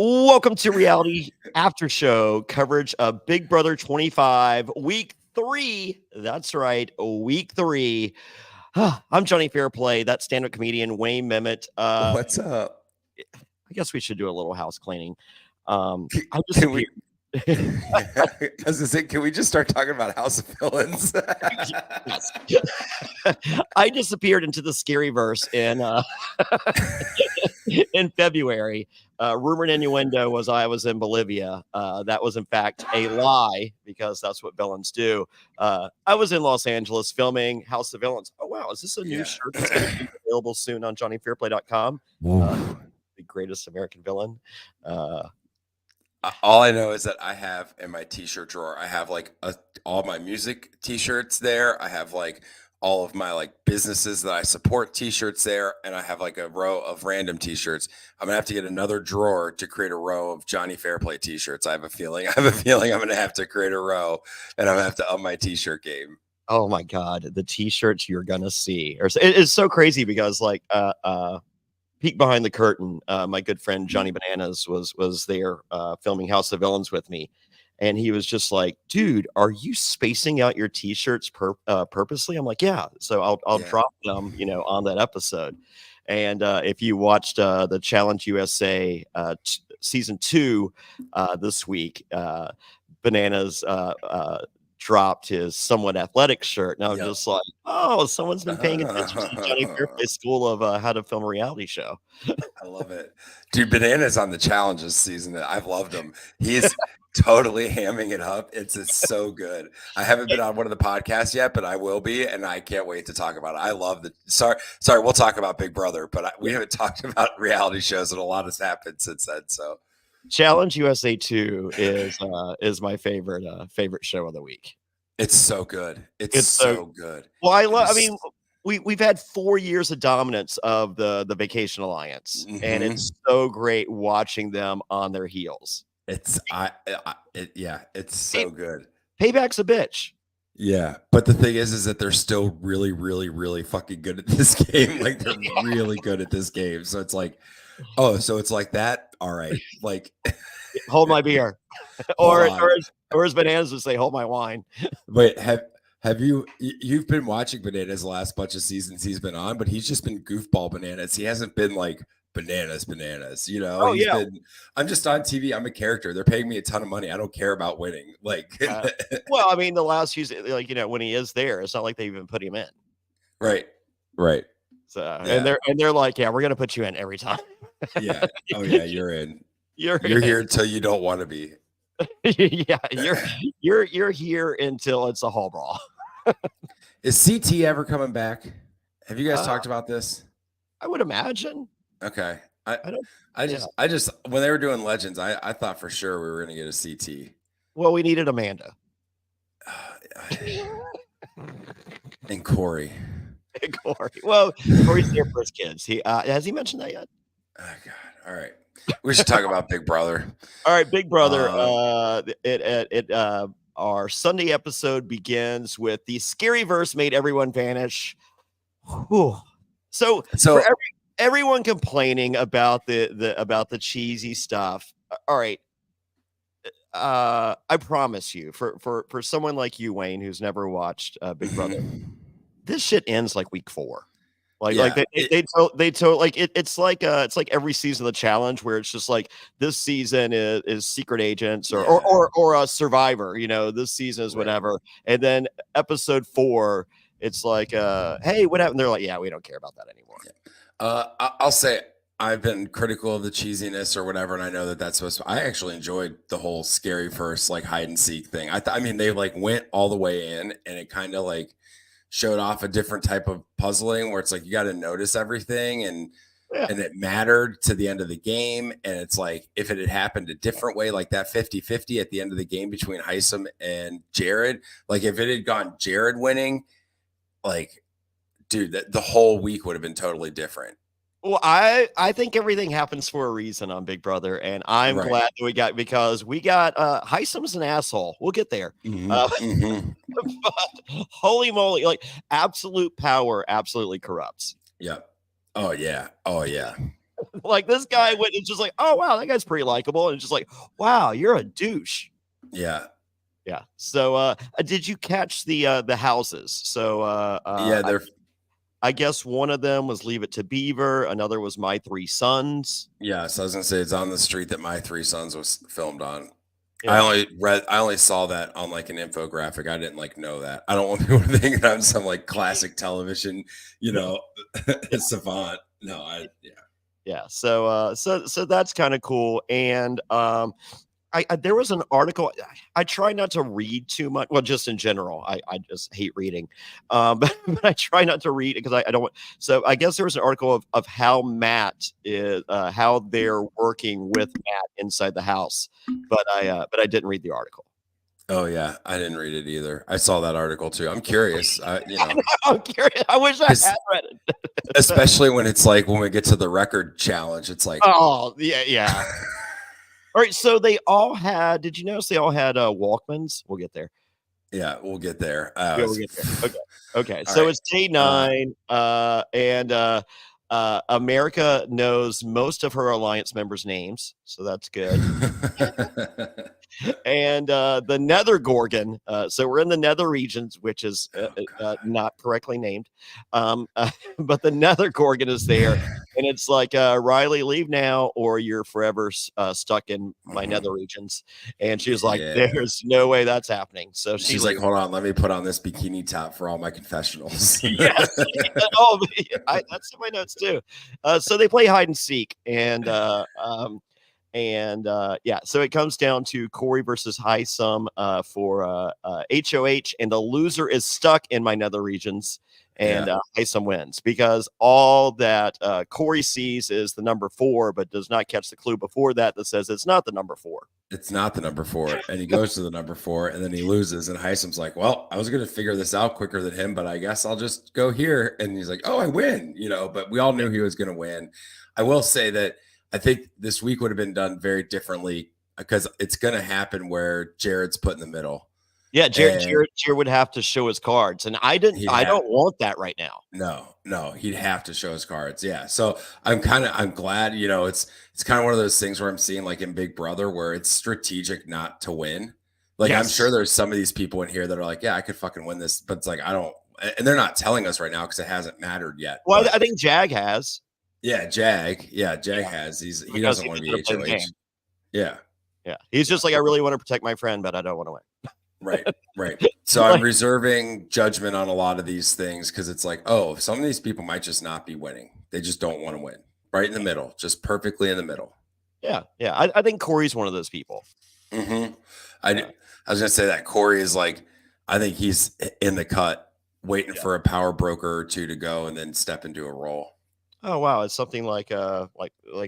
Welcome to Reality After Show coverage of Big Brother 25, week 3. That's right, week 3. I'm Jonny Fairplay, that stand-up comedian Wayne Memmott. What's up? I guess we should do a little house cleaning. I Can we? I was gonna say, can we just start talking about House of Villains? I disappeared into the scary verse in February. Rumor and innuendo was I was in Bolivia. That was in fact a lie because that's what villains do. I was in Los Angeles filming House of Villains. Oh wow, is this a new shirt that's going to be available soon on JonnyFairplay.com? The greatest American villain. All I know is that I have in my t-shirt drawer, I have like all my music t-shirts there. I have like all of my like businesses that I support t-shirts there, and I have like a row of random t-shirts. I'm gonna have to get another drawer to create a row of Jonny Fairplay t-shirts. I have a feeling I'm gonna have to create a row, and I'm gonna have to up my t-shirt game. Oh my god, the t-shirts you're gonna see. It's so crazy because like peek behind the curtain, my good friend Johnny Bananas was there filming House of Villains with me, and he was just like, dude, are you spacing out your t-shirts purposely? I'm like, yeah, so I'll drop them on that episode. And if you watched the Challenge USA season 2 this week, Bananas dropped his somewhat athletic shirt, and I was just like, oh, someone's been paying attention to Jonny Fairplay School of how to film a reality show. I love it, dude. Bananas on the Challenge this season. I've loved him. He's totally hamming it up. It's so good. I haven't been on one of the podcasts yet, but I will be, and I can't wait to talk about it. I love the sorry, we'll talk about Big Brother, but we haven't talked about reality shows, and a lot has happened since then. So Challenge USA 2 is my favorite show of the week. It's so good. It's so good. Well, I mean, we've had 4 years of dominance of the Vacation Alliance, and it's so great watching them on their heels. It's so good. Payback's a bitch. Yeah, but the thing is that they're still really, really, really fucking good at this game. Like they're really good at this game. So it's like, oh, so it's like that. All right, like hold my beer, or as Bananas would say, hold my wine. Wait, have you've been watching Bananas the last bunch of seasons he's been on, but he's just been goofball Bananas. He hasn't been like bananas, Oh, yeah. I'm just on TV. I'm a character. They're paying me a ton of money. I don't care about winning. Like, well, I mean, the last season, like, when he is there, it's not like they even put him in. Right. So, yeah. and they're like, yeah, we're gonna put you in every time. Yeah. Oh yeah, you're in. You're in. Here until you don't want to be. Yeah, you're here until it's a hall brawl. Is CT ever coming back? Have you guys talked about this? I would imagine. Okay. I just when they were doing Legends, I thought for sure we were gonna get a CT. Well, we needed Amanda. And Corey. Well, Corey's there for his kids. Has he mentioned that yet? Oh God. All right. We should talk about Big Brother. All right, Big Brother. Our Sunday episode begins with the scary verse made everyone vanish. Whew. So for everyone complaining about the cheesy stuff. All right. I promise you, for someone like you, Wayne, who's never watched Big Brother, this shit ends like week 4. It's like every season of the challenge where it's just like this season is Secret Agents or a Survivor, this season is whatever. And then episode 4, it's like, hey, what happened? They're like, yeah, we don't care about that anymore. I'll say I've been critical of the cheesiness or whatever, and I know that's supposed to. I actually enjoyed the whole scary first like hide and seek thing. I mean, they like went all the way in, and it kind of like showed off a different type of puzzling where it's like you got to notice everything and it mattered to the end of the game. And it's like if it had happened a different way, like that 50-50 at the end of the game between Heisem and Jared, like if it had gone Jared winning, like dude, the whole week would have been totally different. Well, I think everything happens for a reason on Big Brother, and I'm glad that we got Heisem's an asshole. We'll get there. But holy moly, like absolute power absolutely corrupts. Yeah. Oh yeah. Like this guy went, it's just like, oh wow, that guy's pretty likable, and it's just like, wow, you're a douche. Yeah. Yeah. So did you catch the houses? So Yeah, they're I guess one of them was Leave It to Beaver, another was My Three Sons. yeah, so I was gonna say it's on the street that My Three Sons was filmed on. Yeah. I only saw that on like an infographic. I didn't like know that. I don't want people to think that I'm some like classic television, savant. No, Yeah. So so that's kind of cool. And I there was an article. I try not to read too much. Well, just in general, I just hate reading. But I try not to read because I don't want. So I guess there was an article of how Matt is how they're working with Matt inside the house. But I didn't read the article. Oh yeah, I didn't read it either. I saw that article too. I'm curious. I'm curious. I wish I had read it. Especially when it's like when we get to the record challenge, it's like, oh yeah. All right, so they all had. Did you notice they all had Walkmans? We'll get there. Yeah, we'll get there. We'll get there. Okay. So it's day 9, and America knows most of her alliance members' names, so that's good. And the Nether Gorgon. So we're in the Nether regions, which is not correctly named, but the Nether Gorgon is there, and it's like Riley, leave now, or you're forever stuck in my Nether regions. And she was like, "There's no way that's happening." So she's like, "Hold on, let me put on this bikini top for all my confessionals." Yes. Oh, that's in my notes too. So they play hide and seek, and so it comes down to Corey versus Hisam for HOH, and the loser is stuck in my Nether regions, and Hisam wins because all that Corey sees is the number 4, but does not catch the clue before that says it's not the number 4. It's not the number 4, and he goes to the number 4, and then he loses, and Hisam's like, well, I was going to figure this out quicker than him, but I guess I'll just go here, and he's like, oh, I win, but we all knew he was going to win. I will say that I think this week would have been done very differently because it's going to happen where Jared's put in the middle. Yeah, Jared would have to show his cards, and I don't want that right now. No, he'd have to show his cards. Yeah, so I'm glad. It's kind of one of those things where I'm seeing like in Big Brother where it's strategic not to win. Like I'm sure there's some of these people in here that are like, yeah, I could fucking win this, but it's like I don't, and they're not telling us right now because it hasn't mattered yet. Well, I think Jag has. Yeah, Jag has. He doesn't want to be HOH. Yeah. He's just like, I really want to protect my friend, but I don't want to win. Right. So I'm reserving judgment on a lot of these things because it's like, oh, some of these people might just not be winning. They just don't want to win. Right in the middle, just perfectly in the middle. Yeah. I think Corey's one of those people. Mm-hmm. I was gonna say that Corey is like, I think he's in the cut, waiting for a power broker or two to go and then step into a role. Oh wow, it's something like a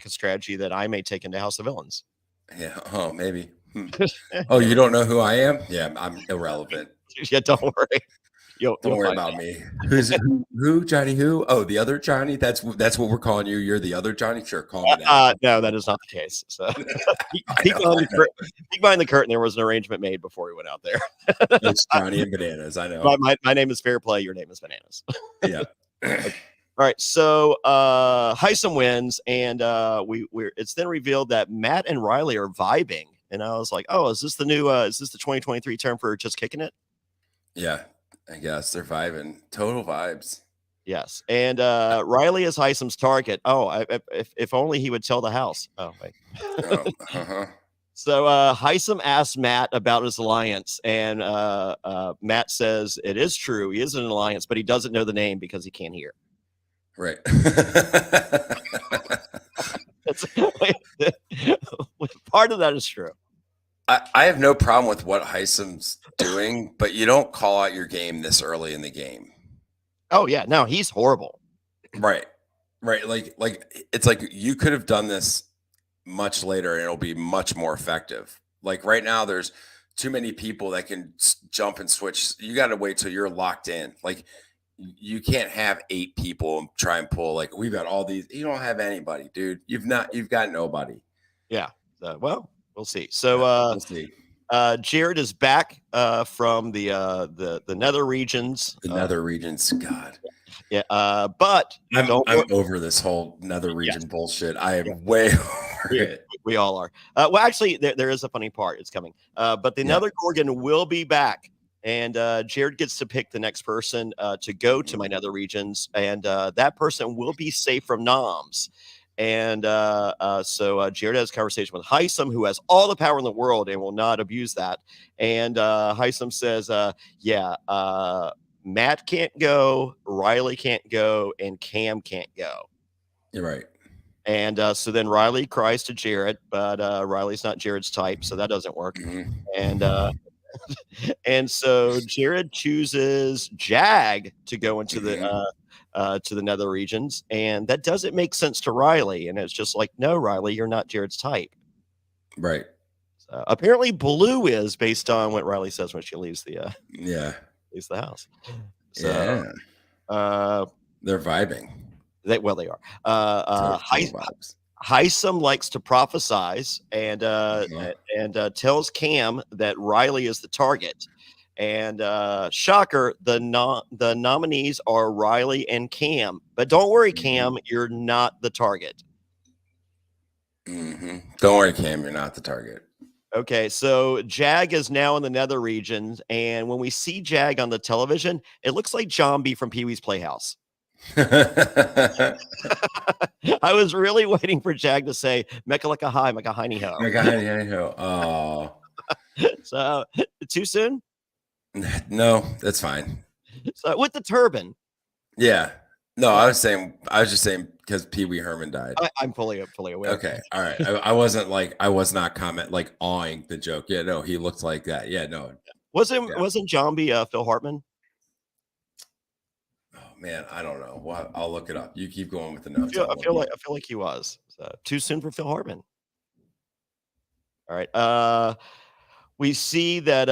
strategy that I may take into House of Villains. Yeah. Oh, maybe. Oh, you don't know who I am? Yeah, I'm irrelevant. Yeah, don't worry. Don't worry about me. Who? Johnny? Who? Oh, the other Johnny. That's what we're calling you. You're the other Johnny. Sure, call me that. No, that is not the case. So, peek behind the curtain. There was an arrangement made before we went out there. It's Johnny and Bananas. I know. My name is Fairplay. Your name is Bananas. Yeah. Okay. All right, so Hisam wins, and it's then revealed that Matt and Riley are vibing, and I was like, oh, is this the 2023 term for just kicking it? Yeah, I guess they're vibing, total vibes. Yes, and Riley is Hisam's target. Oh, if only he would tell the house. Oh, wait. So Hisam asks Matt about his alliance, and Matt says it is true. He is in an alliance, but he doesn't know the name because he can't hear. Right. Part of that is true. I have no problem with what Hisam's doing, but you don't call out your game this early in the game. Oh yeah, no, he's horrible. Right. Like it's like you could have done this much later and it'll be much more effective. Like right now, there's too many people that can jump and switch. You got to wait till you're locked in. Like you can't have 8 people and try and pull. Like we've got all these. You don't have anybody, dude. You've got nobody. Yeah. Well, we'll see. So we'll see. Jared is back from the nether regions. The nether regions, God. Yeah, but I'm over this whole nether region bullshit. I am way over it. We all are. Well, actually, there is a funny part. It's coming. But the nether Gorgon will be back. And Jared gets to pick the next person to go to my nether regions. And that person will be safe from noms. And so Jared has a conversation with Heisem, who has all the power in the world and will not abuse that. And Heisem says, Matt can't go, Riley can't go, and Cam can't go. You're right. And so then Riley cries to Jared, but Riley's not Jared's type, so that doesn't work. And and so Jared chooses Jag to go into to the nether regions, and that doesn't make sense to Riley. And it's just like, no, Riley, you're not Jared's type. Right. So apparently Blue is, based on what Riley says when she leaves the leaves the house. So they're vibing. They are. Heisem likes to prophesize and tells Cam that Riley is the target. And shocker, the nominees are Riley and Cam. But don't worry, Cam, you're not the target. Don't worry, Cam, you're not the target. Okay, so Jag is now in the nether regions, and when we see Jag on the television, it looks like John B from Pee-wee's Playhouse. I was really waiting for Jag to say "Mecca like a high, mecca hiney ho." Oh, so too soon? No, that's fine. So with the turban, no, I was just saying because Pee Wee Herman died. I'm fully aware. Okay, all right. I wasn't awing the joke. Yeah, no, he looked like that. Yeah, no. Wasn't John B Phil Hartman? Man, I don't know. Well, I'll look it up. You keep going with the notes. I feel like he was. So, too soon for Phil Hartman. All right. We see that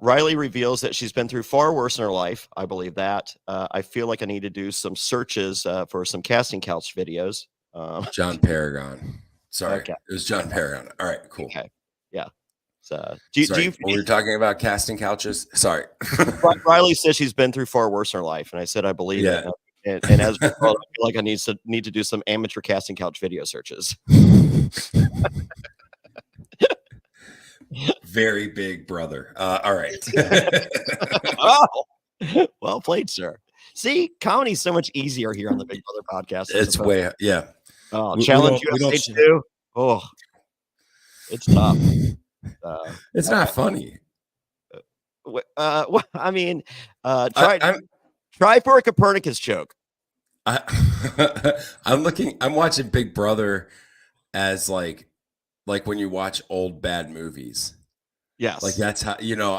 Riley reveals that she's been through far worse in her life. I believe that. I feel like I need to do some searches for some casting couch videos. John Paragon. Sorry, okay. It was John Paragon. All right, cool. Okay. Yeah. So, we were talking about casting couches. Sorry. Riley says she's been through far worse in her life, and I said I believe it. And as a result, I feel like I need to do some amateur casting couch video searches. Very big brother. All right. Oh, well played, sir. See, comedy's so much easier here on the Big Brother podcast. It's way, Oh, challenge USA too. Oh, it's tough. It's not funny. Well, I mean, try for a Copernicus joke. I'm watching Big Brother as like when you watch old bad movies. Yes. Like that's how,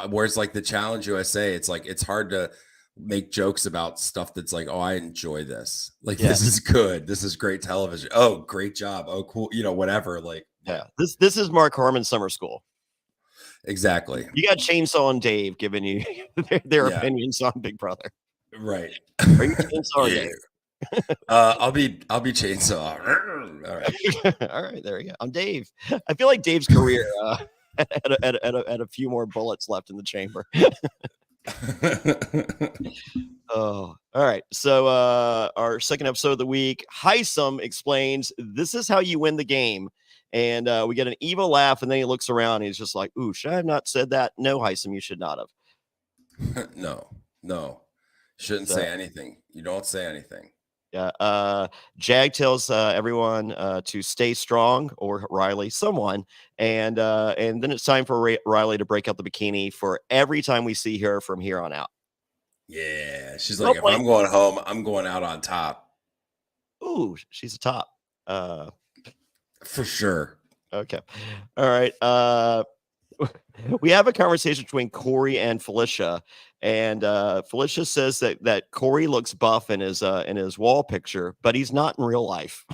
whereas like the Challenge USA, it's like, it's hard to make jokes about stuff that's like, oh, I enjoy this. Like, this is good. This is great television. Oh, great job. Oh, cool. Whatever. Like, This is Mark Harmon summer school. Exactly. You got Chainsaw and Dave giving you their opinions on Big Brother. Right. Are you Chainsaw or Dave? I'll be Chainsaw. All right. All right, there we go. I'm Dave. I feel like Dave's career had a few more bullets left in the chamber. Oh, all right. So our second episode of the week, Heisem explains this is how you win the game. And we get an evil laugh, and then he looks around and he's just like, ooh, should I have not said that? No, Heisem, you should not have. No. Shouldn't say anything. You don't say anything. Yeah. Jag tells everyone to stay strong, or Riley, someone, and then it's time for Riley to break out the bikini for every time we see her from here on out. Yeah, she's like, if I'm going home, I'm going out on top. Ooh, she's a top. For sure. Okay. All right. We have a conversation between Corey and Felicia, and Felicia says that Corey looks buff in his wall picture, but he's not in real life.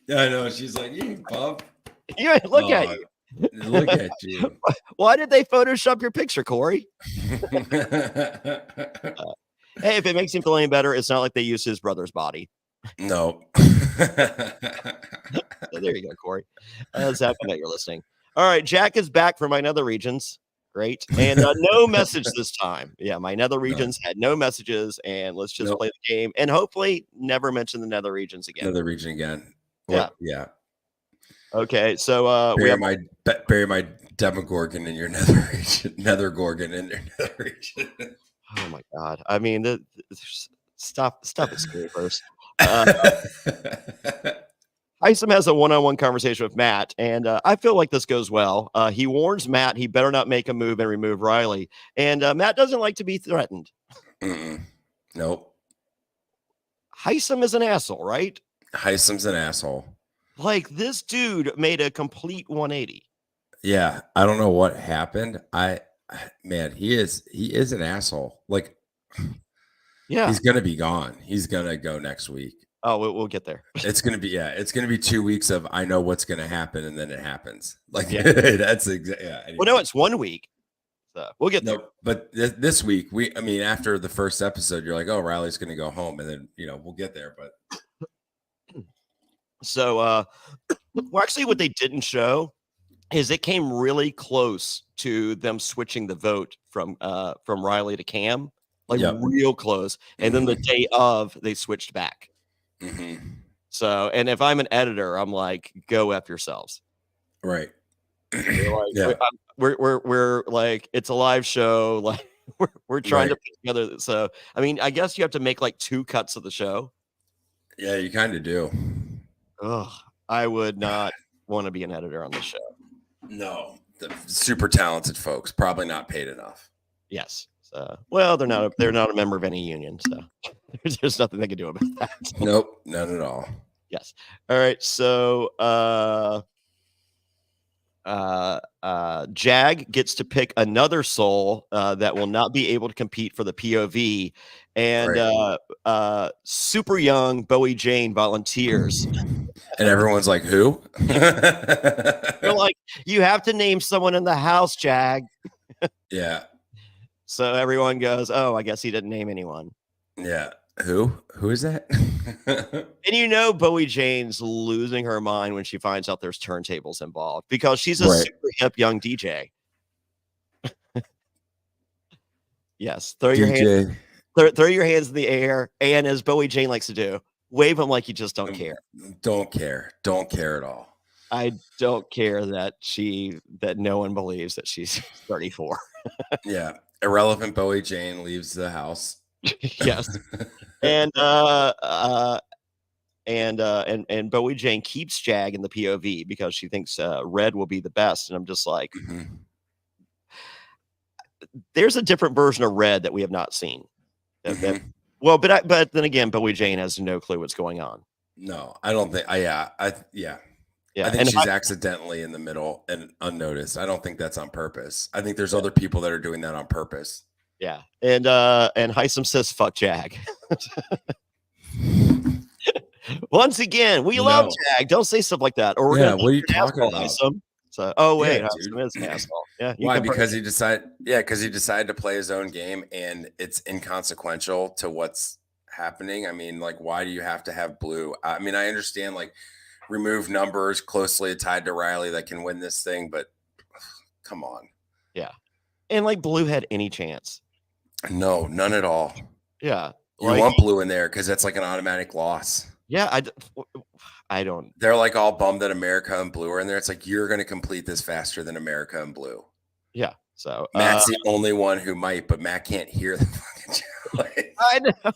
Yeah, I know. She's like, you buff. Yeah, look at you. Look at you. Why did they Photoshop your picture, Corey? Hey, if it makes him feel any better, it's not like they used his brother's body. No. So there you go, Corey. That's happy that you're listening. All right, Jack is back from my nether regions. Great. And no message this time. Yeah, my nether regions had no messages, and let's just play the game and hopefully never mention the nether regions again. Nether region again. Yeah. Okay, so we have bury my Demogorgon in your nether region. Nether Gorgon in your nether region. Oh my god. I mean, stop it, scary first. Isom has a one-on-one conversation with Matt, and I feel like this goes well. He warns Matt he better not make a move and remove Riley, and Matt doesn't like to be threatened. Nope. Isom is an asshole, right? Isom's an asshole. Like, this dude made a complete 180. Yeah, I don't know what happened. He is an asshole. Like, yeah, he's gonna be gone. He's gonna go next week. Oh, we'll get there. It's gonna be 2 weeks of I know what's gonna happen, and then it happens. Like that's exactly. Yeah. Well, no, it's 1 week. So we'll get there. But this week, after the first episode, you're like, oh, Riley's gonna go home, and then we'll get there. But so, well, actually, what they didn't show is it came really close to them switching the vote from Riley to Cam, like real close, and then the day of they switched back. So, and if I'm an editor, I'm like, go F yourselves. Right. Like, we're like, it's a live show. Like we're trying to put together. So, I mean, I guess you have to make like 2 cuts of the show. Yeah, you kind of do. Ugh, I would not want to be an editor on this show. No, the super talented folks, probably not paid enough. Yes. So, well, they're not a member of any union, so there's nothing they can do about that. Nope, none at all. Yes. All right. So, Jag gets to pick another soul that will not be able to compete for the POV, and super young Bowie Jane volunteers. And everyone's like, who? They're like, you have to name someone in the house, Jag. Yeah. So everyone goes, oh, I guess he didn't name anyone. Yeah. Who is that? And Bowie Jane's losing her mind when she finds out there's turntables involved because she's a super hip young DJ. Yes. Throw your hands in the air. And as Bowie Jane likes to do, wave them like you just don't care. Don't care. Don't care at all. I don't care that no one believes that she's 34. Yeah. Irrelevant Bowie Jane leaves the house. Yes. And Bowie Jane keeps Jag in the POV because she thinks Red will be the best. And I'm just like, there's a different version of Red that we have not seen. Well, but then again, Bowie Jane has no clue what's going on. No, I don't think. I think she's accidentally in the middle and unnoticed. I don't think that's on purpose. I think there's other people that are doing that on purpose. Yeah. And Isom says, fuck Jag. Once again, we love Jag. Don't say stuff like that. Or we're what are you talking about? Isom. So, Isom is an asshole. Yeah. Why? Because he decided to play his own game and it's inconsequential to what's happening. I mean, like, why do you have to have blue? I mean, I understand, like, remove numbers closely tied to Riley that can win this thing, but come on. Yeah. And like blue had any chance? No, none at all. Yeah. You want blue in there because that's like an automatic loss. Yeah. I don't. They're like all bummed that America and blue are in there. It's like, you're going to complete this faster than America and blue. Yeah. So Matt's the only one who might, but Matt can't hear the fucking challenge. I know.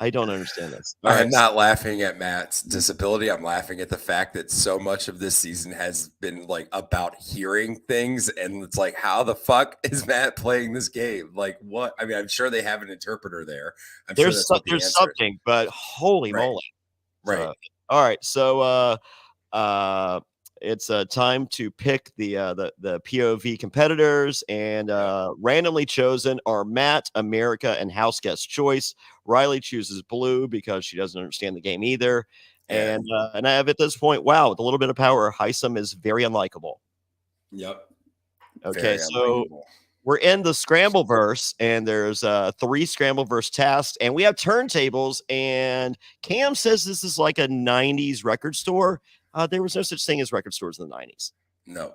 I don't understand this. I'm not laughing at Matt's disability. I'm laughing at the fact that so much of this season has been like about hearing things. And it's like, how the fuck is Matt playing this game? Like, what? I mean, I'm sure they have an interpreter there. There's something, but holy moly. Right. All right. So it's time to pick the POV competitors, and randomly chosen are Matt, America, and house guest choice. Riley chooses blue because she doesn't understand the game either. And I have at this point, wow, with a little bit of power, Isom is very unlikable. Yep. Okay, so we're in the Scrambleverse, and there's 3 Scrambleverse tasks, and we have turntables, and Cam says this is like a 90s record store. There was no such thing as record stores in the 90s. No,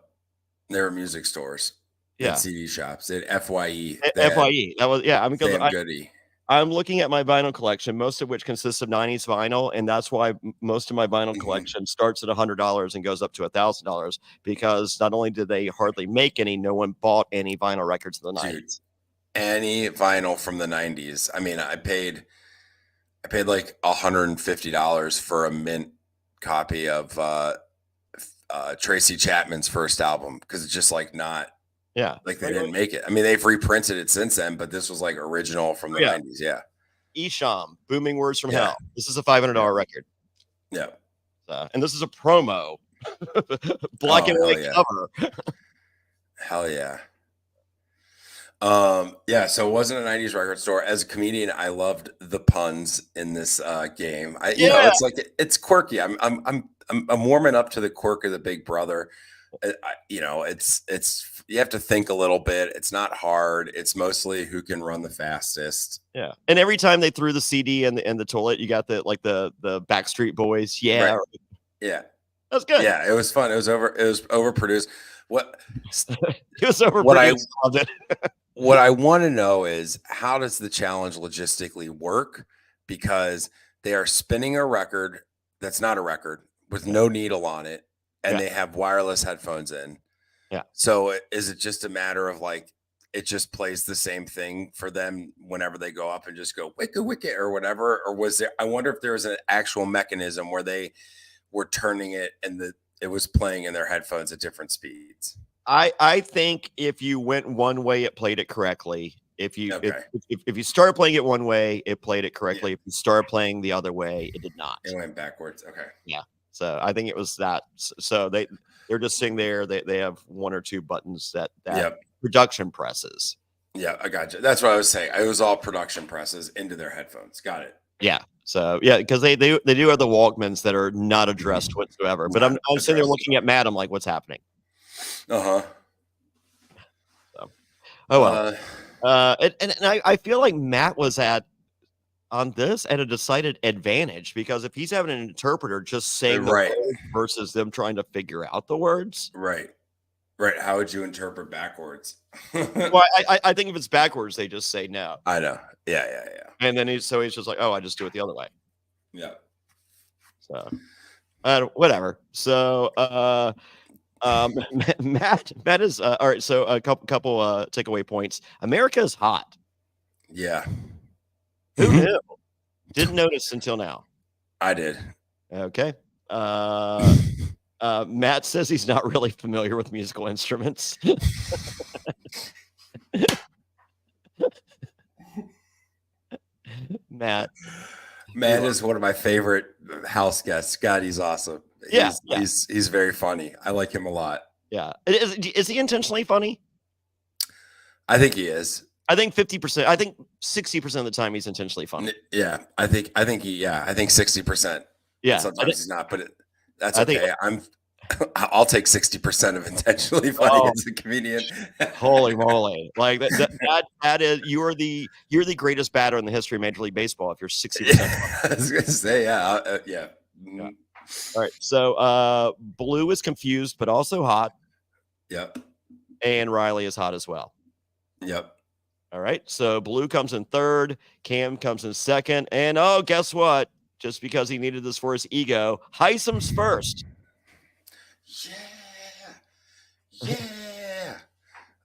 they were music stores. Yeah. And CD shops. They had FYE. FYE. That was, yeah. I mean, because Sam Goody. I'm looking at my vinyl collection, most of which consists of 90s vinyl, and that's why most of my vinyl Mhm. collection starts at $100 and goes up to $1,000, because not only did they hardly make any, no one bought any vinyl records in the 90s. Any vinyl from the 90s. I mean, I paid like $150 for a mint copy of Tracy Chapman's first album, because it's just like not. Yeah. Like they didn't make it. I mean, they've reprinted it since then, but this was like original from the 90s. Yeah. Isham, Booming Words from Hell. This is a $500 record. Yeah. And this is a promo. Black and white cover. Hell yeah. Yeah, so it wasn't a 90s record store. As a comedian, I loved the puns in this game. You know, it's like it's quirky. I'm warming up to the quirk of the Big Brother. You know, it's you have to think a little bit. It's not hard. It's mostly who can run the fastest. Yeah. And every time they threw the CD in the toilet, you got the Backstreet Boys. Yeah. Right. Yeah. That's good. Yeah, it was fun. It was overproduced. What it was overproduced. What I want to know is, how does the challenge logistically work? Because they are spinning a record that's not a record with no needle on it, and they have wireless headphones in. Yeah. So is it just a matter of like, it just plays the same thing for them whenever they go up and just go wicka wicka or whatever? Or was there, I wonder if there was an actual mechanism where they were turning it and it was playing in their headphones at different speeds. I think if you went one way, it played it correctly. If you started playing it one way, it played it correctly. If you started playing the other way, it did not. It went backwards. Okay. Yeah. So I think it was that. So they're just sitting there. They have one or two buttons that production presses. Yeah, I got you. That's what I was saying. It was all production presses into their headphones. Got it. Yeah. So yeah, because they do have the Walkmans that are not addressed whatsoever. But I'm sitting there looking at Matt. I'm like, what's happening? So, oh well. And I feel like Matt was on this at a decided advantage, because if he's having an interpreter just saying the words versus them trying to figure out the words. Right. How would you interpret backwards? Well, I think if it's backwards, they just say no. I know. Yeah. And then he's just like, oh, I just do it the other way. Yeah. So, whatever. So, Matt is all right. So a couple takeaway points. America is hot. Yeah. Who knew? Didn't notice until now. I did. Okay. Matt says he's not really familiar with musical instruments. Matt is one of my favorite house guests. God, he's awesome. He's very funny. I like him a lot. Yeah. Is he intentionally funny? I think he is. I think 50%. I think 60% of the time he's intentionally funny. Yeah. I think 60%. Yeah. Sometimes he's not, but that's okay. I'll take 60% of intentionally funny as a comedian. Holy moly. Like that is, you're the greatest batter in the history of Major League Baseball if you're 60%. I was gonna say, yeah. All right. So Blue is confused, but also hot. Yep. And Riley is hot as well. Yep. All right. So Blue comes in third, Cam comes in second, and guess what? Just because he needed this for his ego, Heisem's first. Yeah.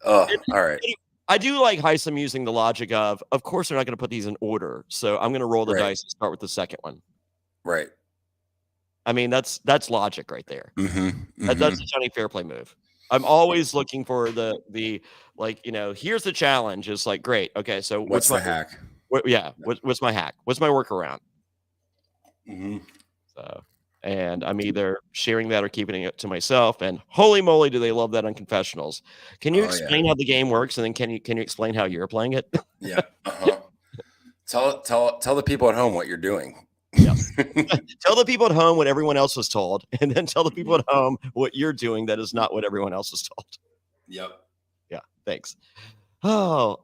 Oh, all right. I do like Heisem using the logic of course they're not going to put these in order, so I'm going to roll the dice and start with the second one. Right. I mean, that's logic right there. Mm-hmm. That's a Jonny Fairplay move. I'm always looking for the here's the challenge. It's like, great. Okay, so what's my hack? What's my hack? What's my workaround? Mm-hmm. So, and I'm either sharing that or keeping it to myself. And holy moly, do they love that on confessionals? Can you explain how the game works? And then can you explain how you're playing it? Yeah. Tell the people at home what you're doing. Yeah. Tell the people at home what everyone else was told, and then tell the people at home what you're doing that is not what everyone else was told. Yep. Yeah. Thanks. So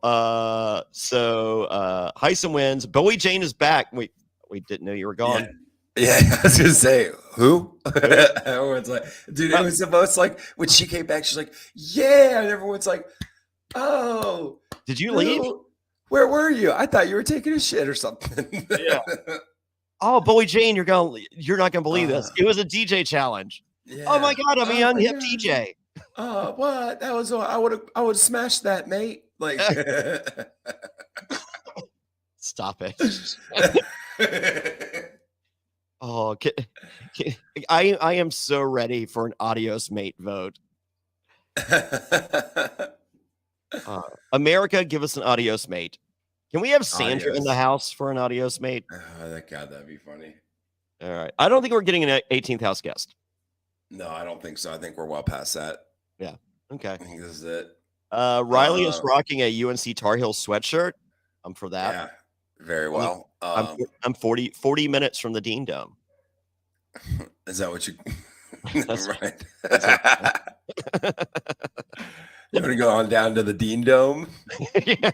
Heisem wins. Bowie Jane is back. We didn't know you were gone. Yeah, I was gonna say who? Everyone's like, dude, it was the most like when she came back, she's like, yeah, and everyone's like, oh, Did you leave? Where were you? I thought you were taking a shit or something. Yeah. Oh, Boy Jane, you're not gonna believe this. It was a DJ challenge. Yeah. Oh my god, I'm a young hip DJ. What? That was I would smash that, mate. Like stop it. Oh, I am so ready for an adios mate vote. America, give us an adios mate. Can we have Sandra in the house for an adios mate? Oh, God, that'd be funny. All right. I don't think we're getting an 18th house guest. No, I don't think so. I think we're well past that. Yeah. Okay. I think this is it. Riley is rocking a UNC Tar Heels sweatshirt. I'm for that. Yeah, very well. I'm 40 minutes from the Dean Dome. Is that what you? That's right. You want to go on down to the Dean Dome? Yeah.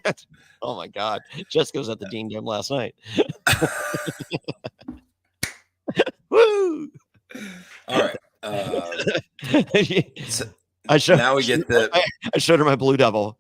Oh my God, Jessica was at the Dean Dome last night. Woo! All right. I showed her my Blue Devil.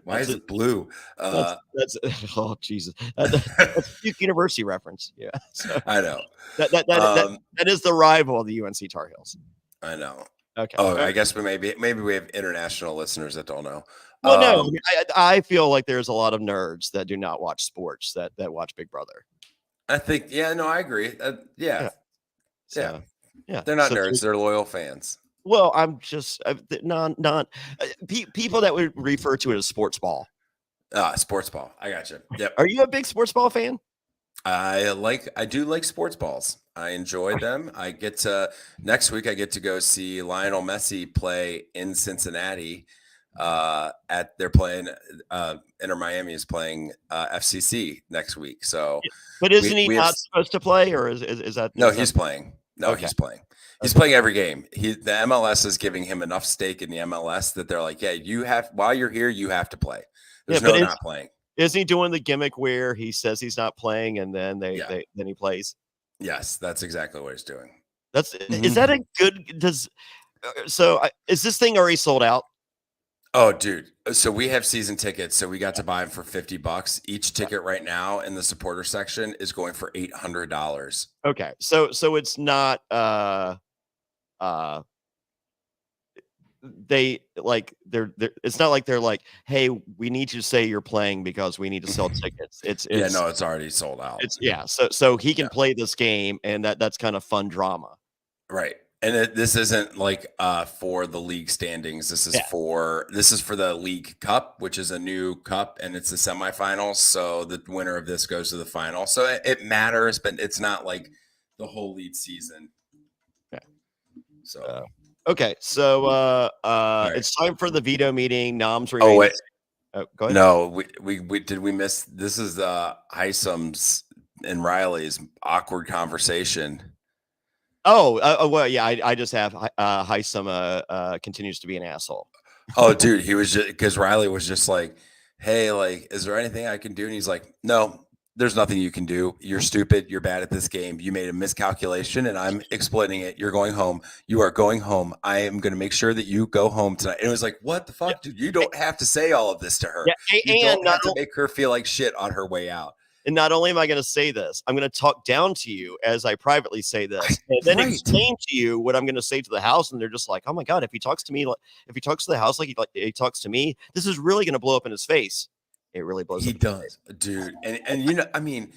Why is it blue? That's oh Jesus. That's Duke University reference. Yeah. So, I know. That is the rival of the UNC Tar Heels. I know. Okay. Oh, I guess maybe we have international listeners that don't know. Well, no, I feel like there's a lot of nerds that do not watch sports that watch Big Brother. I think, I agree. Yeah. So, yeah. They're not nerds. They're loyal fans. Well, I'm just not people that would refer to it as sports ball. Sports ball. I got you. Yep. Are you a big sports ball fan? I do like sports balls. I enjoy them. Next week I get to go see Lionel Messi play in Cincinnati. They're playing Inter Miami is playing FCC next week. So, but isn't he not supposed to play, or is that? No, he's playing. No, okay. He's playing. He's playing every game. The MLS is giving him enough stake in the MLS that they're like, yeah, you have while you're here, you have to play. There's not playing. Isn't he doing the gimmick where he says he's not playing and then then he plays? Yes, that's exactly what he's doing. Is that a good? Is this thing already sold out? Oh, dude. So we have season tickets. So we got to buy them for $50. Each ticket right now in the supporter section is going for $800. Okay. So it's not, it's not like they're like, hey, we need you to say you're playing because we need to sell tickets. It's already sold out. So he can play this game, and that's kind of fun drama. Right. And this isn't like for the league standings. This is for the League Cup, which is a new cup, and it's the semifinals. So the winner of this goes to the final. So it matters, but it's not like the whole league season. Yeah. So okay. So it's time for the veto meeting. Noms. Oh wait. Go ahead. No, we miss. This is Hisam's and Riley's awkward conversation. Well, yeah, I just have Hisam continues to be an asshole. Oh, dude, he was just because Riley was just like, hey, like, is there anything I can do? And he's like, no, there's nothing you can do. You're stupid. You're bad at this game. You made a miscalculation and I'm exploiting it. You're going home. You are going home. I am going to make sure that you go home tonight. And it was like, what the fuck, dude? You don't have to say all of this to her. Yeah, you don't have to make her feel like shit on her way out. And not only am I going to say this, I'm going to talk down to you as I privately say this, and then explain to you what I'm going to say to the house. And they're just like, "Oh my God, if he talks to me, if he talks to the house like he talks to me, this is really going to blow up in his face." It really blows. He does, dude. And I mean,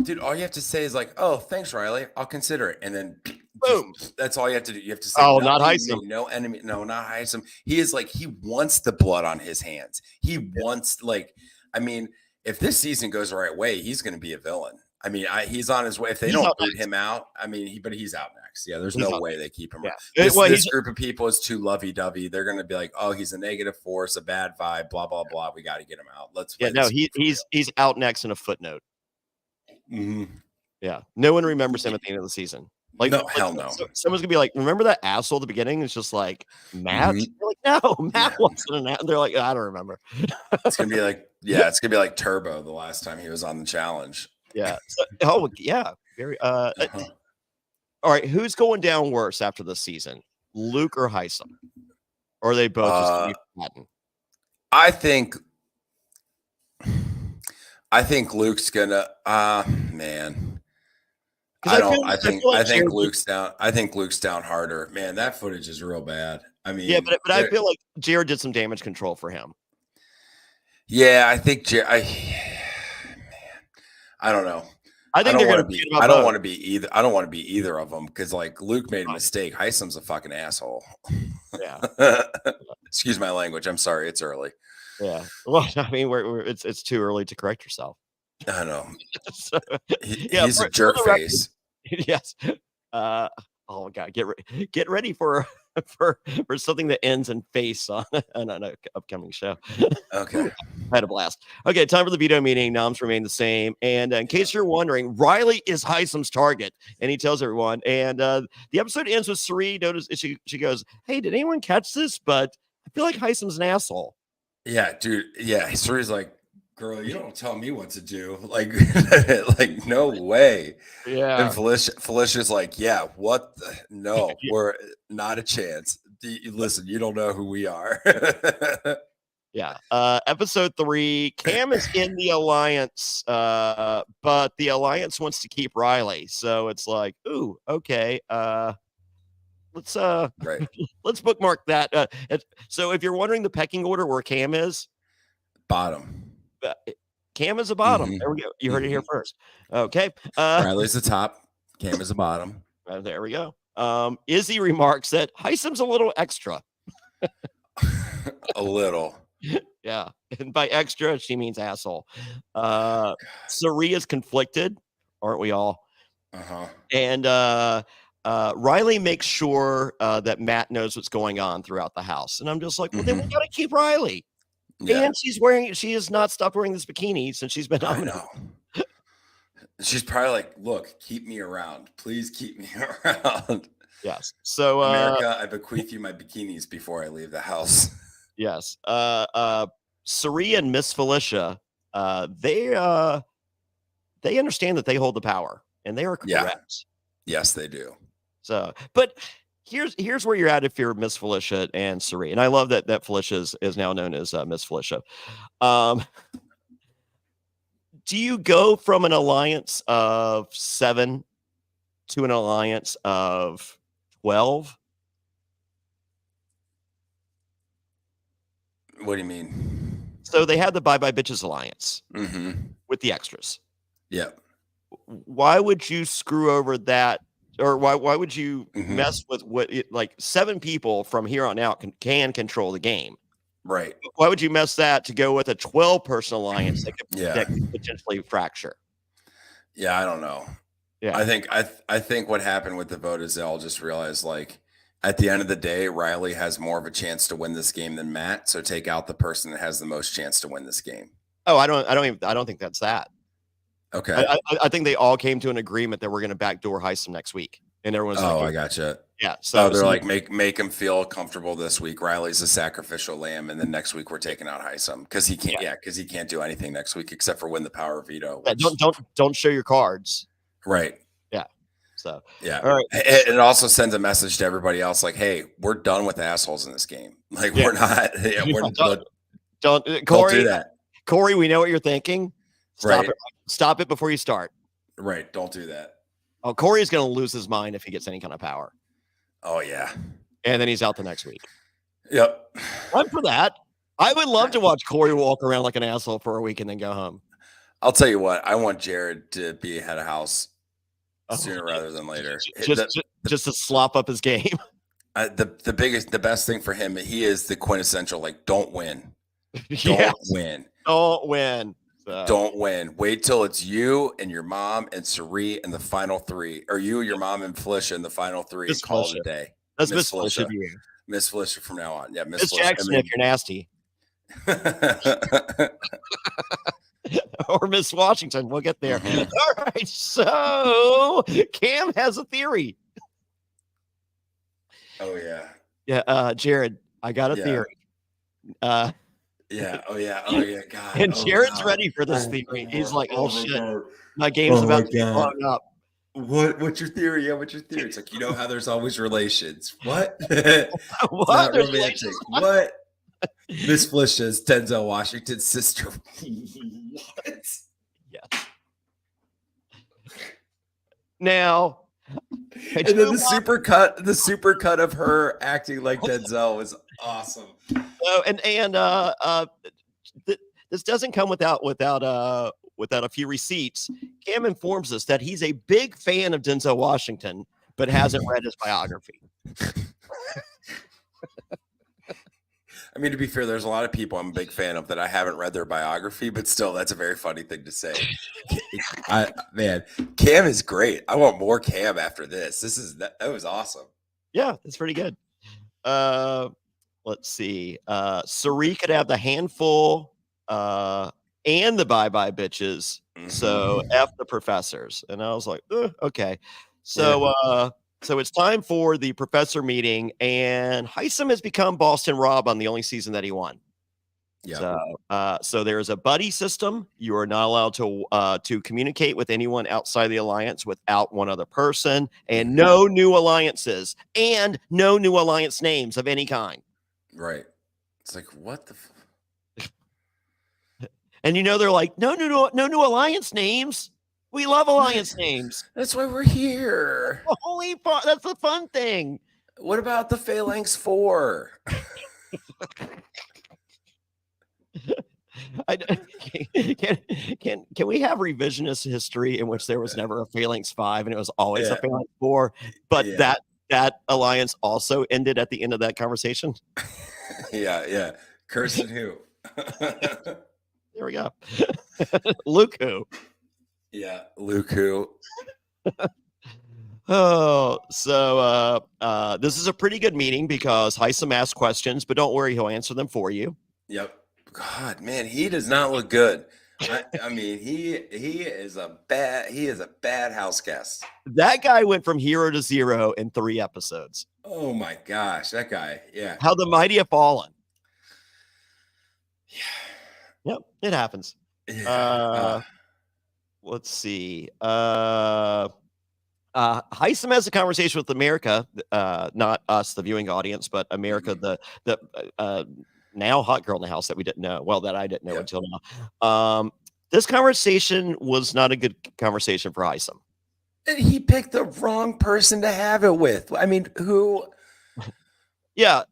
dude, all you have to say is like, "Oh, thanks, Riley. I'll consider it," and then boom. That's all you have to do. You have to say, "Oh, not Hisam. No enemy. No, not Hisam." He is like, he wants the blood on his hands. He wants if this season goes the right way, he's going to be a villain. I mean, he's on his way. If they don't boot him out, I mean, but he's out next. Yeah, there's no way they keep him. Yeah. This group of people is too lovey-dovey. They're going to be like, oh, he's a negative force, a bad vibe, blah, blah, blah. We got to get him out. He's out next in a footnote. Mm-hmm. Yeah. No one remembers him at the end of the season. Hell no. Someone's gonna be like, remember that asshole at the beginning? It's just like Matt. Mm-hmm. They're like, no, Matt wasn't an asshole. They're like, I don't remember. It's gonna be like, it's gonna be like Turbo the last time he was on the challenge. Yeah. Oh, yeah. Very. Uh-huh. All right. Who's going down worse after the season, Luke or Heisem? Or are they both just gonna be forgotten? I think Luke's gonna. Man. Because I I feel like think Jared. Luke's down. I think Luke's down harder. Man, that footage is real bad. I Yeah, mean, but I feel like Jared did some damage control for him. yeah, I think I don't know. I think they're going to be. I don't want to be either. I don't want to be either of them because like Luke made a mistake. Heisem's a fucking asshole. Yeah. Excuse my language. I'm sorry. It's early. Yeah. Well, I mean, it's too early to correct yourself. I know. So, he's a jerk face. Yes. Oh my God, get ready for something that ends in face on an upcoming show. Okay. I had a blast. Okay, time for the veto meeting. Noms remain the same. And in case you're wondering, Riley is Heisem's target, and he tells everyone. And the episode ends with Sari. Notice she goes, "Hey, did anyone catch this? But I feel like Heisem's an asshole." Yeah, dude. Yeah, Sari's like, girl, you don't tell me what to do. Like, like no way. Yeah. And Felicia's like, yeah, what? No, we're not a chance. Listen, you don't know who we are. Yeah. Episode 3, Cam is in the Alliance, but the Alliance wants to keep Riley. So it's like, ooh, okay. Let's right. Let's bookmark that. So if you're wondering the pecking order where Cam is, bottom. Cam is the bottom. There we go. You heard it here first. Okay. Riley's the top. Cam is the bottom. There we go. Izzy remarks that Heisem's a little extra. A little. Yeah. And by extra, she means asshole. Sari is conflicted, aren't we all? Uh-huh. And Riley makes sure that Matt knows what's going on throughout the house. And I'm just like, well, then we got to keep Riley. Yeah. And she has not stopped wearing this bikini since she's been nominated. I know. She's probably like, look, keep me around. Please keep me around. Yes. So America, I bequeath you my bikinis before I leave the house. Yes. Sari and Miss Felicia, they understand that they hold the power, and they are correct. Yeah. Yes, they do. So, but here's where you're at if you're Miss Felicia and Sari, and I love that Felicia is now known as Miss Felicia. Do you go from an alliance of 7 to an alliance of 12? What do you mean? So they had the Bye Bye Bitches alliance with the extras. Yep. Why would you screw over that? Or why would you mess with like 7 people from here on out can control the game? Right. Why would you mess that to go with a 12-person alliance that could potentially fracture? Yeah, I don't know. Yeah. I think what happened with the vote is they all just realized, like, at the end of the day, Riley has more of a chance to win this game than Matt. So take out the person that has the most chance to win this game. Oh, I don't think that's that. Okay. I think they all came to an agreement that we're going to backdoor Heisem next week, and everyone's like, I gotcha. Yeah. So they're like, make him feel comfortable this week. Riley's a sacrificial lamb, and then next week we're taking out Heisem because he can't. Yeah, because he can't do anything next week except for win the power veto. Which, don't show your cards. Right. Yeah. So yeah. All right. It also sends a message to everybody else, like, hey, we're done with assholes in this game. Like we're not. Yeah, don't Corey, do that. Corey, we know what you're thinking. Stop it. Stop it before you start. Right. Don't do that. Oh, Corey's going to lose his mind if he gets any kind of power. Oh, yeah. And then he's out the next week. Yep. I'm for that. I would love to watch Corey walk around like an asshole for a week and then go home. I'll tell you what. I want Jared to be head of house sooner rather than later. Just to slop up his game. The best thing for him, he is the quintessential, like, don't win. Don't win. Don't win. Don't win. Wait till it's you and your mom and Sari in the final 3, or you, your mom, and Felicia in the final 3. And call it a day. That's Miss Felicia. Miss Felicia from now on. Yeah, Miss Jackson, if you're nasty. Or Miss Washington. We'll get there. All right. So Cam has a theory. Oh yeah. Yeah. Jared, I got a theory. Yeah. Oh yeah. Oh yeah. God. And Oh Jared's God. ready for this theory. He's like, oh my shit, God. my game's Oh my about to be God. blown up. What's your theory? Yeah, what's your theory? It's like, you know how there's always relations. What? It's What? not There's romantic. What? Miss Felicia is Denzel Washington's sister. What? Yes. Now, And then the super cut of her acting like Denzel was awesome. This doesn't come without a few receipts. Cam informs us that he's a big fan of Denzel Washington, but hasn't read his biography. I mean, to be fair, there's a lot of people I'm a big fan of that I haven't read their biography, but still, that's a very funny thing to say. Man, Cam is great. I want more Cam after this. That was awesome. Yeah, it's pretty good. Let's see. Sari could have the handful and the bye-bye bitches. Mm-hmm. So F the professors. And I was like, okay. So so it's time for the professor meeting, and Heisem has become Boston Rob on the only season that he won. Yeah. So there's a buddy system. You are not allowed to communicate with anyone outside the alliance without one other person, and no new alliances, and no new alliance names of any kind. Right. It's like, what the? And they're like, no new alliance names. We love alliance names. That's why we're here. Holy fun! That's the fun thing. What about the Phalanx 4? Can we have revisionist history in which there was never a Phalanx 5 and it was always a Phalanx 4, but that alliance also ended at the end of that conversation? Yeah. Cursing who? There we go. Luke who? Yeah, Luke who? Oh, so this is a pretty good meeting because Heisem asks questions, but don't worry, he'll answer them for you. Yep. God, man, he does not look good. I mean, he is a bad house guest. That guy went from hero to zero in 3 episodes. Oh my gosh, that guy. Yeah. How the mighty have fallen. Yeah. Yep, it happens. Yeah. Let's see. Heisem has a conversation with America, not us, the viewing audience, but America, the now hot girl in the house that we didn't know. Well, that I didn't know until now. This conversation was not a good conversation for Heisem. He picked the wrong person to have it with. I mean, who? Yeah.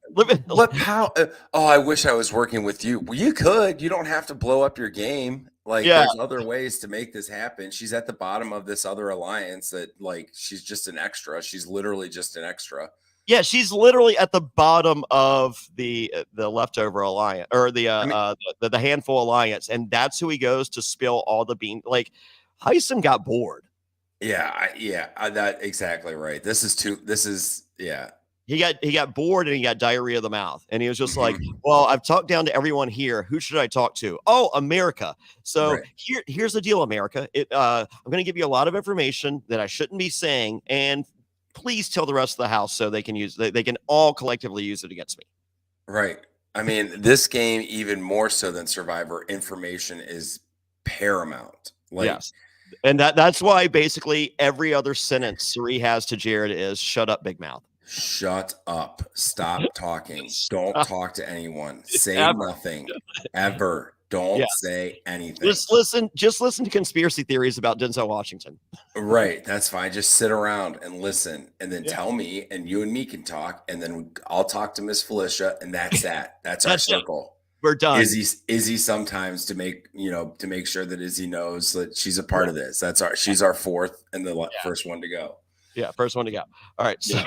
I wish I was working with you. Well, you could. You don't have to blow up your game. Like, there's other ways to make this happen. She's at the bottom of this other alliance that, like, she's just an extra. She's literally just an extra. Yeah, she's literally at the bottom of the leftover alliance, or the handful alliance, and that's who he goes to spill all the beans. Like, Heisem got bored. That exactly right. He got bored and he got diarrhea of the mouth, and he was just like, well, I've talked down to everyone here. Who should I talk to? Oh, America. So here's the deal, America. I'm going to give you a lot of information that I shouldn't be saying, and please tell the rest of the house so they can all collectively use it against me. Right. I mean, this game, even more so than Survivor, information is paramount. Yes. And that's why basically every other sentence Sari has to Jared is "Shut up, big mouth." Shut up. Stop talking. Don't talk to anyone. Say nothing. Ever. Don't say anything. Just listen to conspiracy theories about Denzel Washington. Right. That's fine. Just sit around and listen, and then tell me, and you and me can talk, and then I'll talk to Miss Felicia, and that's that. That's our circle. We're done. Izzy sometimes to make sure that Izzy knows that she's a part of this. She's our fourth and the first one to go. Yeah, first one to go. All right. So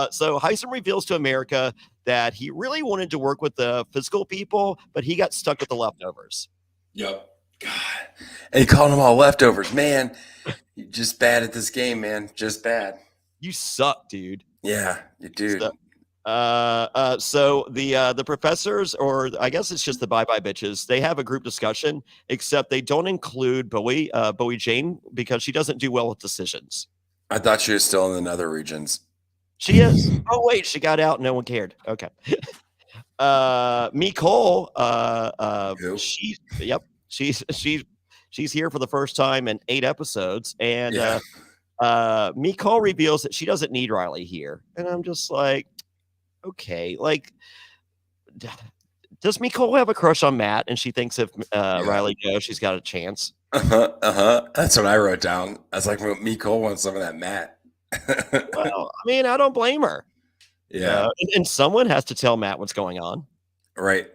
so Heisem reveals to America that he really wanted to work with the physical people, but he got stuck with the leftovers. Yep. God. And he called them all leftovers. Man, you're just bad at this game, man. Just bad. You suck, dude. Yeah, you do. So the professors, or I guess it's just the bye-bye bitches, they have a group discussion, except they don't include Bowie Jane because she doesn't do well with decisions. I thought she was still in the nether regions. She is. Oh, wait, she got out. No one cared. Okay. Nicole, Who? she's here for the first time in 8 episodes, and Yeah. Nicole reveals that she doesn't need Riley here, and I'm just like, okay, like, does Nicole have a crush on Matt, and she thinks if Riley goes, she's got a chance? That's what I wrote down. I was like, well, Miko wants some of that Matt. Well, I mean, I don't blame her. Yeah. And someone has to tell Matt what's going on. Right.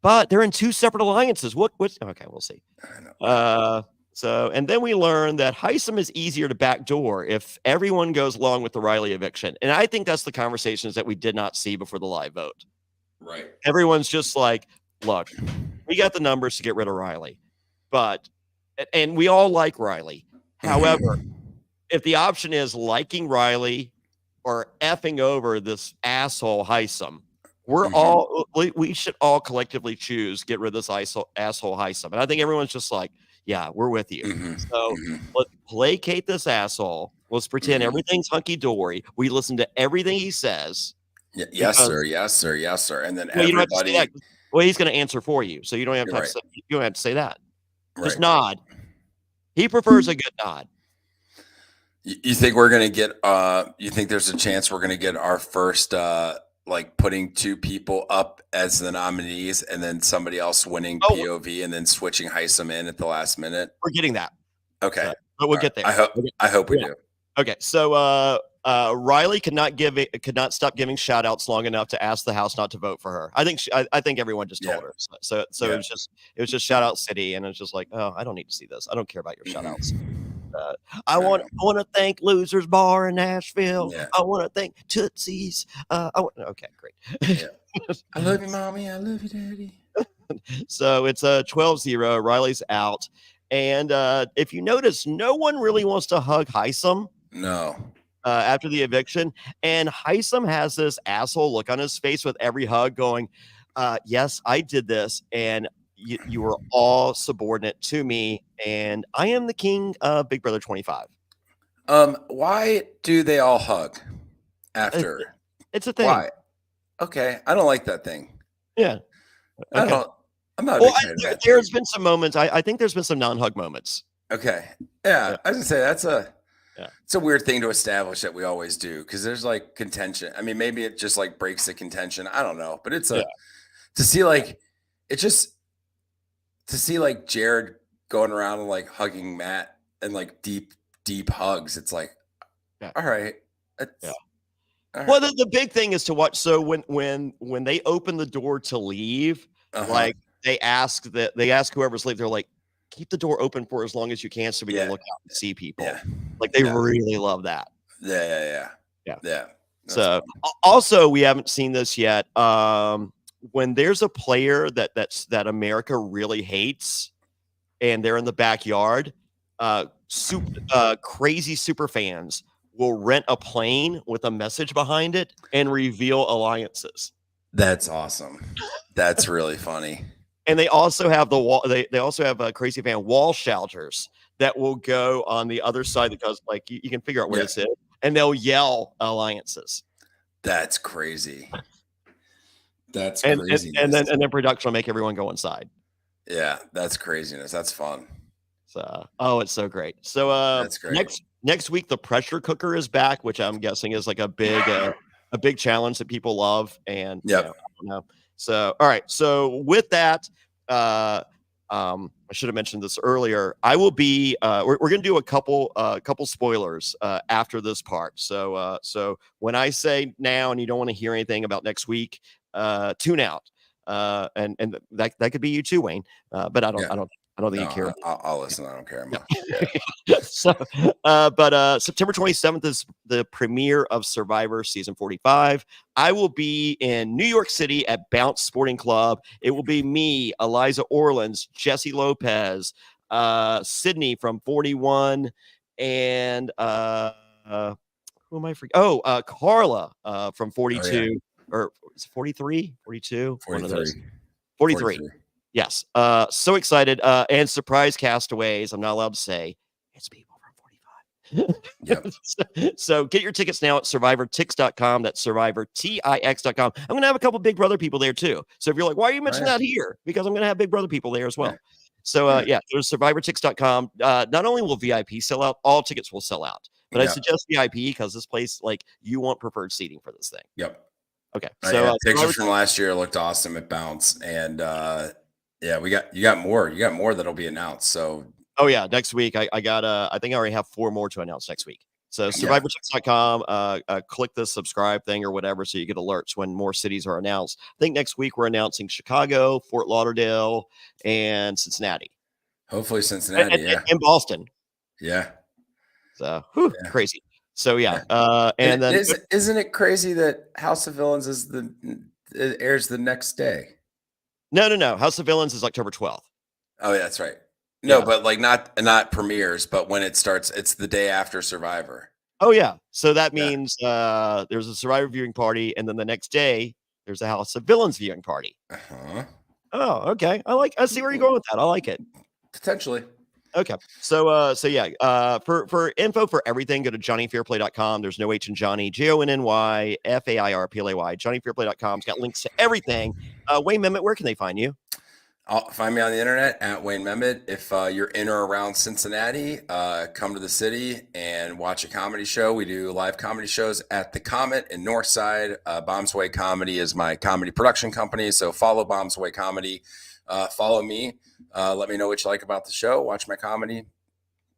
But they're in 2 separate alliances. Okay, we'll see. I know. And then we learn that Heisem is easier to backdoor if everyone goes along with the Riley eviction. And I think that's the conversations that we did not see before the live vote. Right. Everyone's just like, look, we got the numbers to get rid of Riley. And we all like Riley. However, if the option is liking Riley or effing over this asshole Heisem, we should all collectively choose get rid of this asshole Heisem. And I think everyone's just like, yeah, we're with you. So let's placate this asshole. Let's pretend everything's hunky dory. We listen to everything he says. Yes, sir. Yes, sir. Yes, sir. And then you don't have to say that. Well, he's going to answer for you, so you don't have to. You don't have to say that. Just nod. He prefers a good nod. You think we're going to get? You think there's a chance we're going to get our first like putting 2 people up as the nominees and then somebody else winning POV and then switching Heisem in at the last minute? We're getting that. Okay, but we'll get there. I hope we do. Okay, so Riley could not stop giving shout outs long enough to ask the House not to vote for her. I think everyone just told her. So it was just shout out city, and it's just like, oh, I don't need to see this. I don't care about your shout outs. I want to thank Losers Bar in Nashville. Yeah. I want to thank Tootsie's. Okay, great. Yeah. I love you, mommy. I love you, daddy. So it's 12-0. Riley's out. And if you notice, no one really wants to hug Heisem. No. After the eviction. And Heisem has this asshole look on his face with every hug going, yes, I did this. And you were all subordinate to me. And I am the king of Big Brother 25. Why do they all hug after? It's a thing. Why? Okay. I don't like that thing. Yeah. Okay. I'm not a big fan of that. There's been some moments. I think there's been some non-hug moments. Okay. Yeah. I was gonna say it's a weird thing to establish that we always do because there's like contention. I mean, maybe it just like breaks the contention. I don't know, but it's to see like Jared going around and like hugging Matt and like deep hugs. It's like, all right. All right. Well, the big thing is to watch. So when they open the door to leave, like they ask whoever's leaving, they're like, keep the door open for as long as you can so we can look out and see people. Yeah. Like they really love that. Yeah. So also we haven't seen this yet. When there's a player that America really hates and they're in the backyard, crazy super fans will rent a plane with a message behind it and reveal alliances. That's awesome. That's really funny. And they also have they also have a crazy fan wall shelters that will go on the other side because like you can figure out where this is, and they'll yell alliances. That's crazy. That's crazy. And then production will make everyone go inside. Yeah, that's craziness. That's fun. So it's so great. So that's great. Next week the pressure cooker is back, which I'm guessing is like a big challenge that people love. And I don't know. So, all right. So with that, I should have mentioned this earlier. I will be, we're going to do a couple spoilers after this part. So when I say now and you don't want to hear anything about next week, tune out. And that could be you too, Wayne. But I don't think you care. I'll listen. I don't care. So, but September 27th is the premiere of Survivor season 45. I will be in New York City at Bounce Sporting Club. It will be me, Eliza Orleans, Jesse Lopez, Sydney from 41, and who am I forgetting? Oh, Carla from 42, or is it 43? 42? 43. 43. Yes. So excited. And surprise castaways. I'm not allowed to say it's people from Yep. So get your tickets now at survivortix.com. That's survivortix.com. I'm going to have a couple Big Brother people there too. So if you're like, why are you mentioning that here? Because I'm going to have Big Brother people there as well. So yeah, go to survivortix.com. Not only will VIP sell out, all tickets will sell out. But I suggest VIP because this place, like, you want preferred seating for this thing. Yep. Okay. So pictures from last year looked awesome at Bounce, and yeah, you got more that'll be announced. So next week I think I already have 4 more to announce next week. So survivortix.com, click the subscribe thing or whatever so you get alerts when more cities are announced. I think next week we're announcing Chicago, Fort Lauderdale, and Cincinnati. Hopefully Cincinnati, and Boston. Yeah. So crazy. So and then isn't it crazy that House of Villains it airs the next day? No. House of Villains is October 12th. Oh, yeah, that's right. No, but like not premieres, but when it starts, it's the day after Survivor. Oh yeah. So that means there's a Survivor viewing party, and then the next day there's a House of Villains viewing party. Oh, okay. I see where you're going with that. I like it. Potentially. Okay. So for info for everything, go to JonnyFairplay.com. There's no H in Johnny, JonnyFairplay. JonnyFairplay.com. It's got links to everything. Wayne Memmott, where can they find you? Find me on the internet at Wayne Memmott. If you're in or around Cincinnati, come to the city and watch a comedy show. We do live comedy shows at the Comet in Northside. Bombs Way Comedy is my comedy production company. So follow Bombs Way Comedy. Follow me. Let me know what you like about the show. Watch my comedy.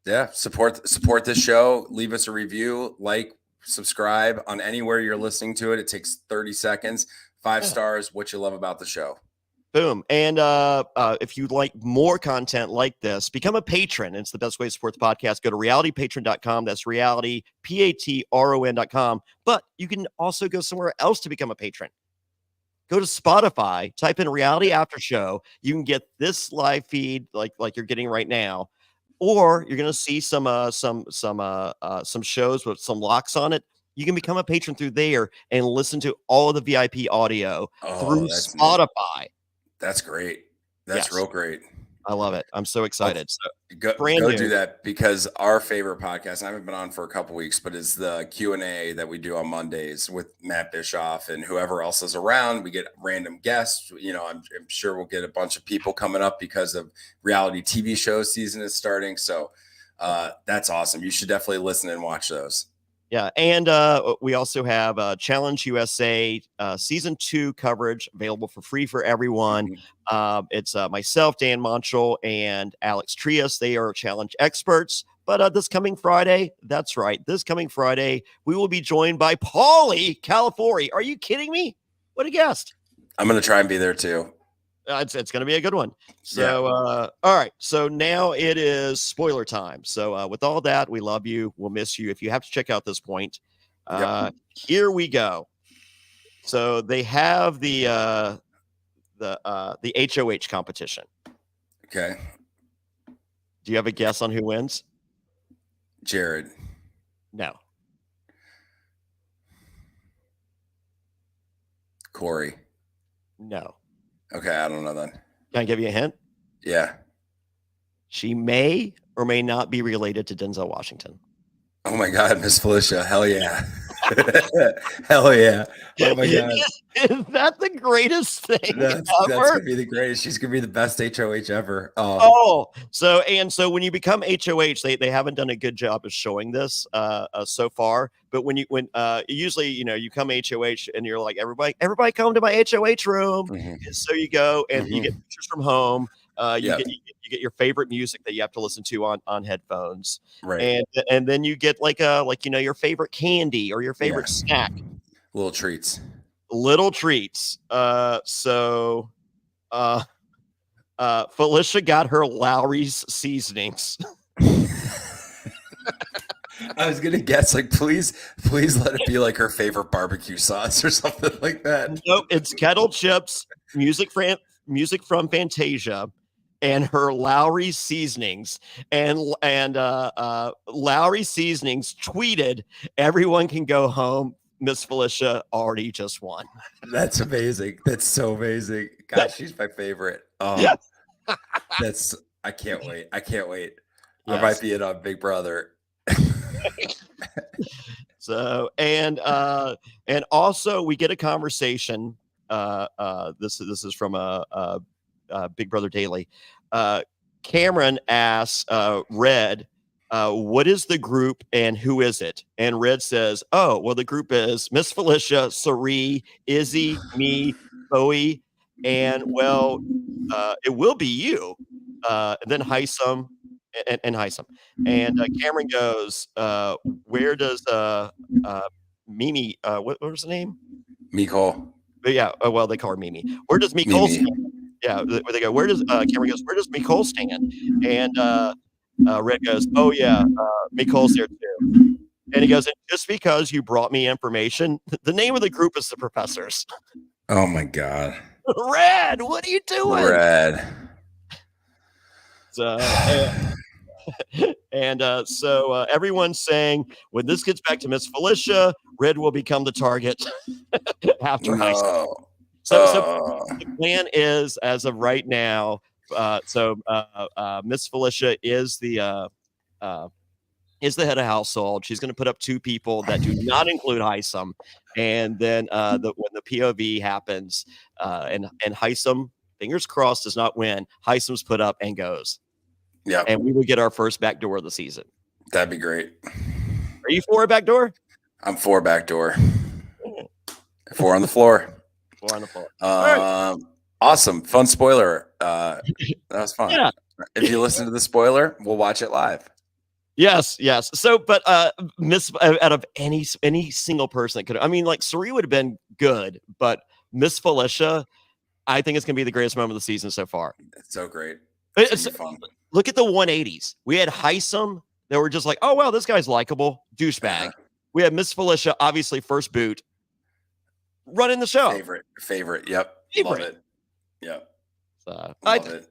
Yeah, support this show. Leave us a review, subscribe on anywhere you're listening to it. It takes 30 seconds. 5 stars. What you love about the show. Boom. And if you'd like more content like this, become a patron. It's the best way to support the podcast. Go to realitypatron.com. That's reality, patron.com. But you can also go somewhere else to become a patron. Go to Spotify, type in Reality After Show. You can get this live feed like you're getting right now, or you're going to see some shows with some locks on it. You can become a patron through there and listen to all of the VIP audio through Spotify. Neat. That's great. That's real great. I love it. I'm so excited. So go do that, because our favorite podcast, and I haven't been on for a couple weeks, but is the Q&A that we do on Mondays with Matt Bischoff and whoever else is around. We get random guests. I'm sure we'll get a bunch of people coming up because of reality TV show season is starting. So that's awesome. You should definitely listen and watch those. Yeah, and we also have Challenge USA Season 2 coverage available for free for everyone. It's myself, Dan Monchel, and Alex Trias. They are challenge experts. But this coming Friday, that's right, this coming Friday, we will be joined by Paulie California. Are you kidding me? What a guest. I'm going to try and be there too. It's going to be a good one. So, all right. So now it is spoiler time. So with all that, we love you. We'll miss you. If you have to check out this point, here we go. So they have the HOH competition. Okay. Do you have a guess on who wins? Jared. No. Corey. No. Okay, I don't know then. Can I give you a hint? Yeah. She may or may not be related to Denzel Washington. Oh my God, Miss Felicia. Hell yeah. Hell yeah. Oh my God. Is that the greatest thing that's gonna be the greatest. She's gonna be the best HOH ever. So when you become HOH, they haven't done a good job of showing this so far. But when usually you come HOH and you're like, everybody come to my HOH room. So you go and you get pictures from home. You get your favorite music that you have to listen to on headphones, right? And then you get your favorite candy or your favorite snack, little treats. So Felicia got her Lowry's seasonings. I was gonna guess please let it be like her favorite barbecue sauce or something like that. Nope, it's kettle chips, music from Fantasia, and her Lowry seasonings. And Lowry seasonings tweeted, "Everyone can go home. Miss Felicia already just won." That's amazing. That's so amazing. Gosh, she's my favorite. I can't wait. Yes. I might be in on Big Brother. So, and also we get a conversation. This is from Big Brother Daily. Cameron asks Red, what is the group and who is it? And Red says, oh, well, the group is Miss Felicia, Sari, Izzy, me, Bowie, and well, it will be you. And then Heisem and Heisem. And Cameron goes, where does Mimi, what was the name? Miko. But yeah, well, they call her Mimi. Where does Miko stand? Yeah, where they go, where does Cameron goes, where does Miko stand? And Red goes, oh yeah, Mikol's there too. And he goes, and just because you brought me information, the name of the group is the Professors. Oh my God. Red, what are you doing? Red. So, so everyone's saying when this gets back to Miss Felicia, Red will become the target after Heisem. So the plan is, as of right now, Miss Felicia is the head of household. She's going to put up 2 people that do not include Heisem, and then when the POV happens, and Heisem, fingers crossed, does not win. Heisem's put up and goes. Yeah, and we would get our first backdoor of the season. That'd be great. Are you for a backdoor? I'm for backdoor. 4 on the floor. 4 on the floor. Right. Awesome. Fun spoiler. That was fun. Yeah. If you listen to the spoiler, we'll watch it live. Yes. So, but out of any single person that could, I mean, like Sari would have been good, but Miss Felicia, I think it's going to be the greatest moment of the season so far. It's so great. It's fun. Look at the 180s. We had Heisem. They were just like, oh, well, this guy's likable. Douchebag. We had Miss Felicia, obviously first boot, running the show. Favorite. Yep. Love it. Yep. Love it.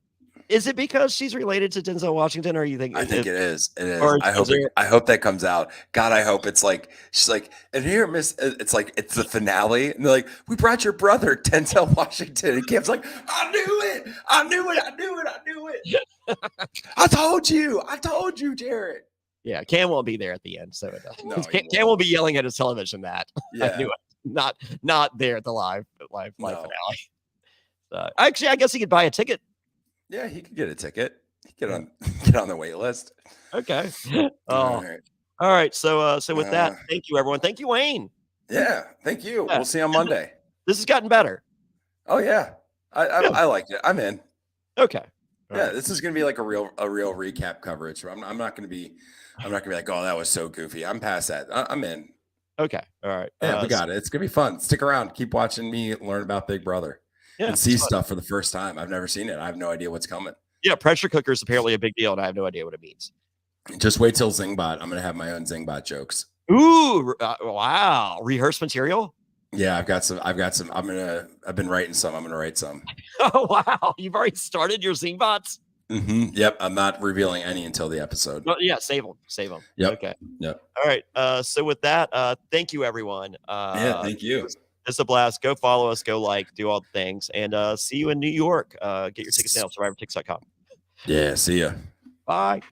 Is it because she's related to Denzel Washington, or you think? I think it is. It is. I hope that comes out. God, I hope it's like she's like, and here, Miss. It's like it's the finale, and they're like, "We brought your brother, Denzel Washington." And Cam's like, "I knew it. I told you, Jared." Yeah, Cam won't be there at the end, so Cam will be yelling at his television. That I knew it. Not there at the live finale. Actually, I guess he could buy a ticket. Yeah, he could get a ticket. He could get on the wait list. Okay. All right. So with that, thank you, everyone. Thank you, Wayne. Yeah, thank you. Yeah. We'll see you on Monday. This has gotten better. Oh yeah, I liked it. I'm in. Okay. This is gonna be like a real recap coverage. I'm not gonna be like, oh, that was so goofy. I'm past that. I'm in. Okay. All right. Yeah, we got it. It's gonna be fun. Stick around. Keep watching me learn about Big Brother. And see stuff for the first time. I've never seen it. I have no idea what's coming. Yeah, pressure cooker is apparently a big deal, and I have no idea what it means. Just wait till Zingbot. I'm going to have my own Zingbot jokes. Ooh, wow. Rehearsed material? Yeah, I've got some. I've been writing some. I'm going to write some. Oh, wow. You've already started your Zingbots? Mm-hmm. Yep. I'm not revealing any until the episode. Well, yeah, save them. Yep. Okay. Yep. All right. So with that, thank you, everyone. Thank you. It's a blast. Go follow us. Go do all the things. And see you in New York. Get your tickets now. SurvivorTix.com. Yeah. See ya. Bye.